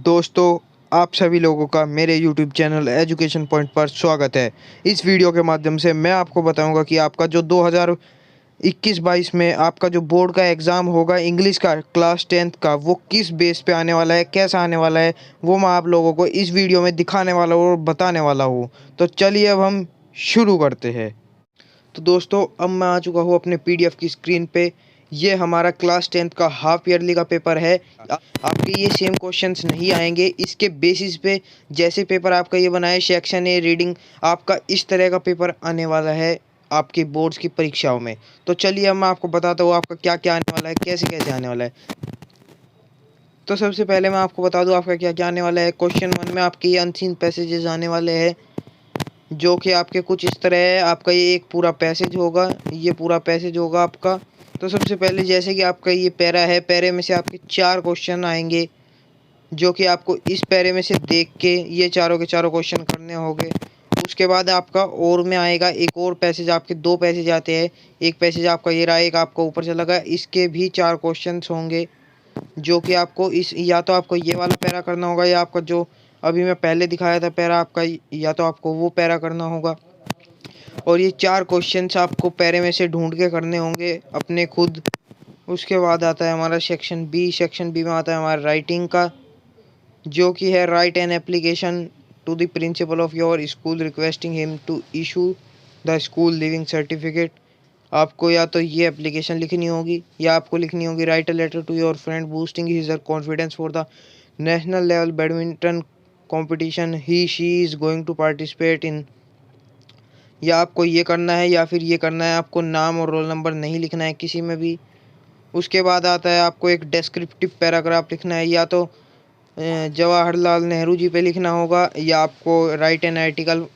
दोस्तों, आप सभी लोगों का मेरे YouTube चैनल एजुकेशन पॉइंट पर स्वागत है। इस वीडियो के माध्यम से मैं आपको बताऊंगा कि आपका जो 2021-22 में आपका जो बोर्ड का एग्ज़ाम होगा इंग्लिश का क्लास 10th का, वो किस बेस पे आने वाला है, कैसा आने वाला है, वो मैं आप लोगों को इस वीडियो में दिखाने वाला हूँ और बताने वाला हूँ। तो चलिए अब हम शुरू करते हैं। तो दोस्तों, अब मैं आ चुका हूँ अपने PDF की स्क्रीन पे। ये हमारा क्लास 10th का हाफ ईयरली का पेपर है। आपके ये सेम क्वेश्चंस नहीं आएंगे। इसके बेसिस पे जैसे पेपर आपका ये बना है सेक्शन ए रीडिंग, आपका इस तरह का पेपर आने वाला है आपके बोर्ड्स की परीक्षाओं में। तो चलिए अब मैं आपको बताता हूँ आपका क्या क्या आने वाला है, कैसे कैसे आने वाला है। तो सबसे पहले मैं आपको बता दूँ आपका क्या क्या आने वाला है। क्वेश्चन 1 में आपके ये अनसीन पैसेजेस आने वाले हैं, जो कि आपके कुछ इस तरह है। आपका ये एक पूरा पैसेज होगा, ये पूरा पैसेज होगा आपका। तो सबसे पहले जैसे कि आपका ये पैरा है, पैरे में से आपके 4 क्वेश्चन आएंगे, जो कि आपको इस पैरे में से देख के ये चारों के चारों क्वेश्चन करने होंगे। उसके बाद आपका और में आएगा एक और पैसेज, आपके 2 पैसेज आते हैं। एक पैसेज आपका ये रहा, एक आपका ऊपर चला गया। इसके भी 4 क्वेश्चंस होंगे, जो कि आपको इस या तो आपको ये वाला पैरा करना होगा, या आपका जो अभी मैं पहले दिखाया था पैरा आपका, या तो आपको वो पैरा करना होगा। और ये 4 क्वेश्चंस आपको पैरे में से ढूंढ के करने होंगे अपने खुद। उसके बाद आता है हमारा सेक्शन बी। सेक्शन बी में आता है हमारा राइटिंग का, जो कि है write an application to the principal of your school requesting him to issue the school leaving certificate. आपको या तो ये एप्लीकेशन लिखनी होगी, या आपको लिखनी होगी write a letter to your friend boosting his confidence for the national level badminton competition he she is going to participate in. या आपको ये करना है या फिर ये करना है, आपको नाम और रोल नंबर नहीं लिखना है किसी में भी। उसके बाद आता है आपको एक डिस्क्रिप्टिव पैराग्राफ लिखना है, या तो जवाहरलाल नेहरू जी पे लिखना होगा, या आपको right an article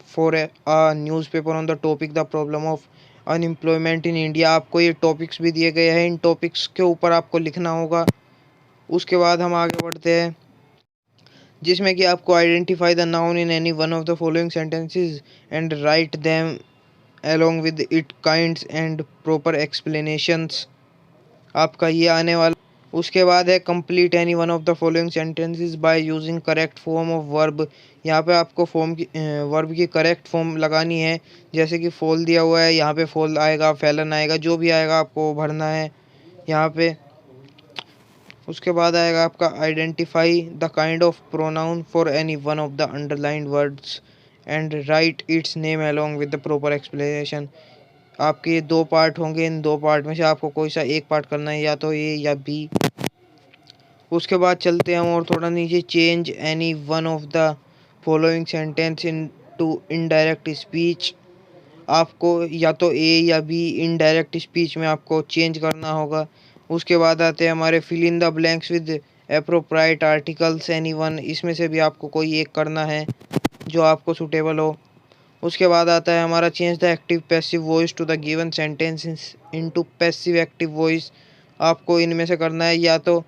for a newspaper on the topic the problem of unemployment in India. आपको ये टॉपिक्स भी दिए गए हैं, इन टॉपिक्स के ऊपर आपको लिखना होगा। उसके बाद हम आगे बढ़ते हैं, जिसमें कि आपको identify the noun in any one of the following sentences and write them along with it kinds and proper explanations। आपका ये आने वाला। उसके बाद है complete any one of the following sentences by using correct form of verb. यहाँ पे आपको फॉर्म की वर्ब की करेक्ट फॉर्म लगानी है। जैसे कि फॉल दिया हुआ है, यहाँ पे फॉल आएगा, फैलन आएगा, जो भी आएगा आपको भरना है यहाँ पे। उसके बाद आएगा आपका identify the kind of pronoun for any one of the underlined words and right it's name along with the proper explanation. आपके ये 2 पार्ट होंगे, इन 2 पार्ट में से आपको कोई सा एक पार्ट करना है, या तो ए या बी। उसके बाद चलते हैं हम और थोड़ा नीचे, change any one of the following sentence into indirect speech. आपको या तो ए या बी इनडायरेक्ट स्पीच में आपको चेंज करना होगा। उसके बाद आते हैं हमारे fill in the blanks with appropriate articles any one. इसमें से भी आपको कोई एक करना है जो आपको सूटेबल हो। उसके बाद आता है हमारा change the active passive voice to the given sentences into passive active voice. आपको इनमें से करना है, या तो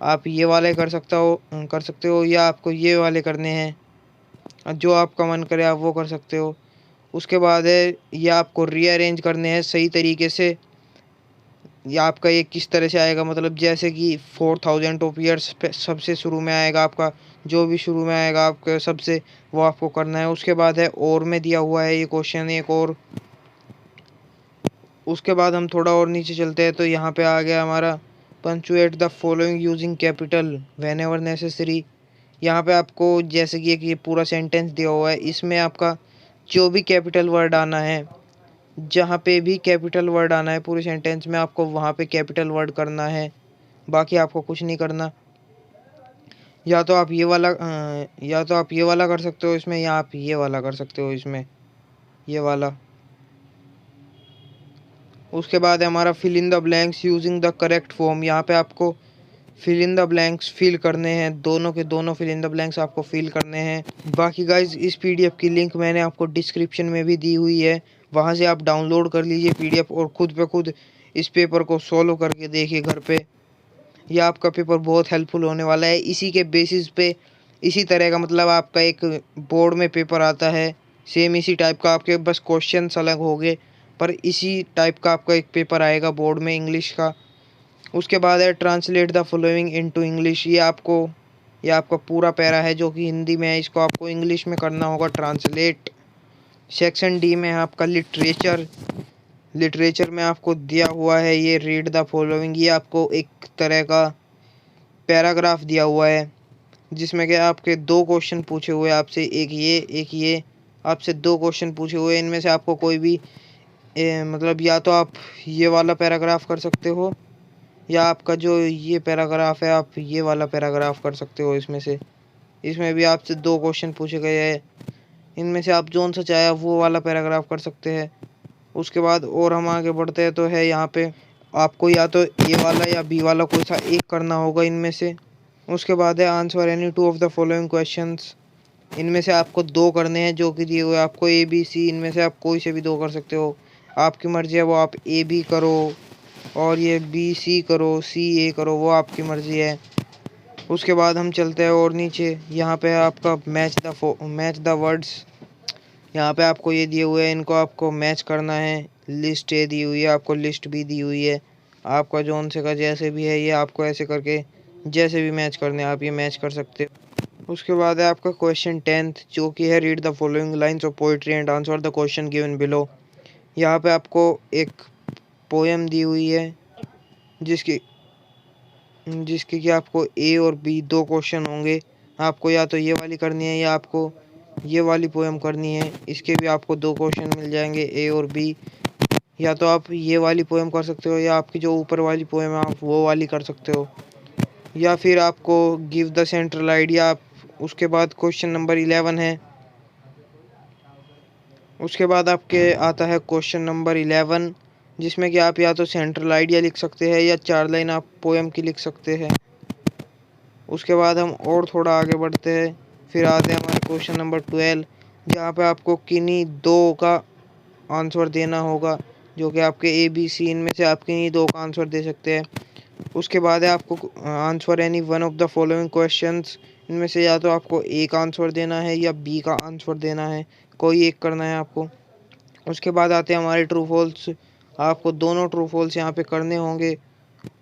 आप ये वाले कर सकते हो, या आपको ये वाले करने हैं। जो आपका मन करे आप वो कर सकते हो। उसके बाद है ये आपको रीअरेंज करने हैं सही तरीके से। या आपका ये किस तरह से आएगा, मतलब जैसे कि 4000 ऑफ ईयर्स सबसे शुरू में आएगा आपका, जो भी शुरू में आएगा आपके सबसे, वो आपको करना है। उसके बाद है और में दिया हुआ है ये क्वेश्चन एक और। उसके बाद हम थोड़ा और नीचे चलते हैं, तो यहाँ पे आ गया हमारा punctuate the following using capital when ever necessary. यहाँ पे आपको जैसे कि एक ये पूरा सेंटेंस दिया हुआ है, इसमें आपका जो भी कैपिटल वर्ड आना है, जहाँ पे भी कैपिटल वर्ड आना है पूरे सेंटेंस में, आपको वहाँ पे कैपिटल वर्ड करना है। बाकी आपको कुछ नहीं करना। या तो आप ये वाला कर सकते हो इसमें, या आप ये वाला कर सकते हो इसमें, ये वाला। उसके बाद है हमारा fill in the blanks using the correct form. यहाँ पे आपको fill in the blanks fill करने हैं, दोनों के दोनों फिल इन द ब्लैंक्स आपको फिल करने हैं। बाकी गाइज इस PDF की लिंक मैंने आपको डिस्क्रिप्शन में भी दी हुई है, वहाँ से आप डाउनलोड कर लीजिए PDF और खुद पे खुद इस पेपर को सॉल्व करके देखिए घर पे। यह आपका पेपर बहुत हेल्पफुल होने वाला है। इसी के बेसिस पे, इसी तरह का मतलब आपका एक बोर्ड में पेपर आता है, सेम इसी टाइप का, आपके बस क्वेश्चन अलग होंगे, पर इसी टाइप का आपका एक पेपर आएगा बोर्ड में इंग्लिश का। उसके बाद है translate the following into English. ये आपको ये आपका पूरा पैरा है जो कि हिंदी में है, इसको आपको इंग्लिश में करना होगा ट्रांसलेट। सेक्शन डी में है आपका लिटरेचर। लिटरेचर में आपको दिया हुआ है ये रीड द फॉलोइंग। ये आपको एक तरह का पैराग्राफ दिया हुआ है जिसमें कि आपके दो क्वेश्चन पूछे हुए आपसे, एक ये आपसे दो क्वेश्चन पूछे हुए। इनमें से आपको कोई भी मतलब या तो आप ये वाला पैराग्राफ कर सकते हो या आपका जो ये पैराग्राफ है आप ये वाला पैराग्राफ कर सकते हो। इसमें भी आपसे दो क्वेश्चन पूछे गए हैं, इनमें से आप जोन सा चाहे वो वाला पैराग्राफ कर सकते हैं। उसके बाद और हम आगे बढ़ते हैं तो है यहाँ पे आपको या तो ए वाला या बी वाला कोई सा एक करना होगा इनमें से। उसके बाद है answer any two of the following questions. इनमें से आपको दो करने हैं जो कि दिए हुए आपको ए बी सी, इनमें से आप कोई से भी दो कर सकते हो, आपकी मर्जी है। वो आप ए बी करो और ये बी सी करो, सी ए करो, वो आपकी मर्जी है। उसके बाद हम चलते हैं और नीचे, यहाँ पे है आपका मैच द वर्ड्स। यहाँ पे आपको ये दिए हुए हैं, इनको आपको मैच करना है। लिस्ट ए दी हुई है, आपको लिस्ट बी दी हुई है। आपका जोन से का जैसे भी है ये आपको ऐसे करके जैसे भी मैच करने आप ये मैच कर सकते हो। उसके बाद है आपका क्वेश्चन 10th जो कि है read the following lines of poetry and answer the question given below. यहाँ पे आपको एक पोएम दी हुई है जिसकी जिसके कि आपको ए और बी दो क्वेश्चन होंगे। आपको या तो ये वाली करनी है या आपको ये वाली पोएम करनी है। इसके भी आपको दो क्वेश्चन मिल जाएंगे ए और बी। या तो आप ये वाली पोएम कर सकते हो या आपकी जो ऊपर वाली पोएम है आप वो वाली कर सकते हो, या फिर आपको गिव द सेंट्रल आइडिया। आप उसके बाद क्वेश्चन नंबर 11 है। उसके बाद आपके आता है क्वेश्चन नंबर 11 जिसमें कि आप या तो सेंट्रल आइडिया लिख सकते हैं या 4 लाइन आप पोएम की लिख सकते हैं। उसके बाद हम और थोड़ा आगे बढ़ते हैं, फिर आते हैं हमारे क्वेश्चन नंबर 12 जहाँ पे आपको किन्हीं दो का आंसर देना होगा जो कि आपके ए बी सी, इनमें से आप किन्हीं दो का आंसर दे सकते हैं। उसके बाद है आपको answer any one of the following questions. इनमें से या तो आपको ए का आंसर देना है या बी का आंसर देना है, कोई एक करना है आपको। उसके बाद आते हैं हमारे ट्रू फॉल्स। आपको दोनों ट्रू फॉल्स यहाँ पे करने होंगे।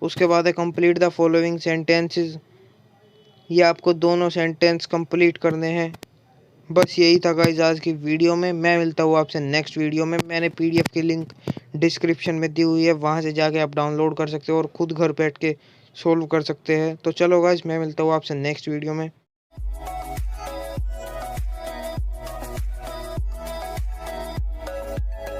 उसके बाद है कंप्लीट द फॉलोइंग सेंटेंसेस। ये आपको दोनों सेंटेंस कंप्लीट करने हैं। बस यही था गाइस आज की वीडियो में। मैं मिलता हूँ आपसे नेक्स्ट वीडियो में। मैंने पीडीएफ की लिंक डिस्क्रिप्शन में दी हुई है, वहाँ से जाके आप डाउनलोड कर सकते हो और खुद घर बैठ के सोल्व कर सकते हैं। तो चलो गाइस मैं मिलता हूँ आपसे नेक्स्ट वीडियो में।